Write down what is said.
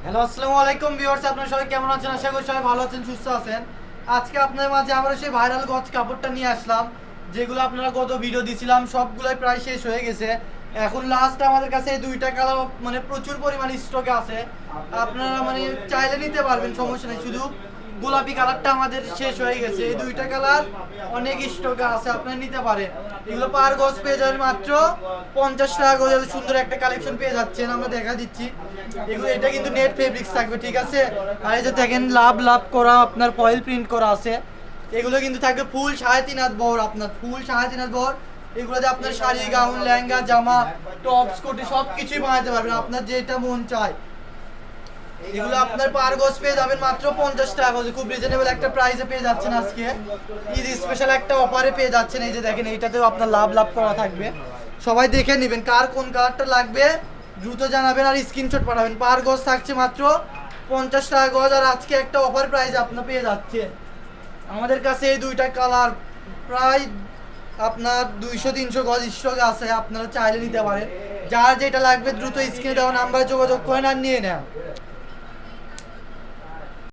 Hello, আসসালামু আলাইকুম viewers, আপনারা সবাই কেমন আছেন? আশা করি সবাই ভালো আছেন, সুস্থ আছেন। আজকে আপনাদের মাঝে আমরা সেই ভাইরাল গজ কাপড়টা নিয়ে আসলাম, যেগুলো আপনারা গত ভিডিও দিছিলাম সবগুলোই প্রায় শেষ হয়ে গেছে। এখন লাস্ট আমাদের কাছে এই দুইটা কালার মানে প্রচুর পরিমাণে স্টকে আছে। আপনারা মানে চাইলে নিতে পারবেন, সমস্যা নেই। শুধু গোলাপি কালারটা আমাদের শেষ হয়ে গেছে, এই দুইটা কালার অনেক স্টকে আছে, আপনারা নিতে পারেন। এগুলো পার গজ পেয়ে যাবেন মাত্র 50 টাকা গজ। সুন্দর একটা কালেকশন পেয়ে যাচ্ছেন, আমরা দেখা দিচ্ছি। এগুলো এটা কিন্তু নেট ফেব্রিক্স থাকবে, ঠিক আছে। আর এই যে দেখেন লাভ লাভ করা আপনার ফয়েল প্রিন্ট করা আছে। এগুলো কিন্তু থাকবে ফুল 3.5 হাত বহর, আপনার ফুল 3.5 হাত বহর। এগুলোতে আপনার শাড়ি, গাউন, লেহেঙ্গা, জামা, টপস, কোটি সব কিছুই বানাতে পারবেন আপনার যেটা মন চায়। এগুলো আপনার পার গজ পেয়ে যাবেন মাত্র 50 টাকা গজ। খুব রিজনেবল একটা প্রাইসে পেয়ে যাচ্ছেন। আজকে ঈদ স্পেশাল একটা অফারে পেয়ে যাচ্ছেন। এই যে দেখেন, এইটাতেও আপনার লাভ লাভ করা থাকবে। সবাই দেখে নেবেন কার কোন কালারটা লাগবে, দ্রুত জানাবেন আর স্ক্রিনশট পাঠাবেন। পার গজ থাকছে মাত্র 50 টাকা গজ। আর আজকে একটা অফার প্রাইসে আপনার পেয়ে যাচ্ছে। আমাদের কাছে এই দুইটা কালার প্রায় আপনার 200-300 গজ স্টক আছে, আপনারা চাইলে নিতে পারেন। যার যেটা লাগবে দ্রুত স্ক্রিনে দেওয়া নাম্বারে যোগাযোগ করেন আর নিয়ে নেন।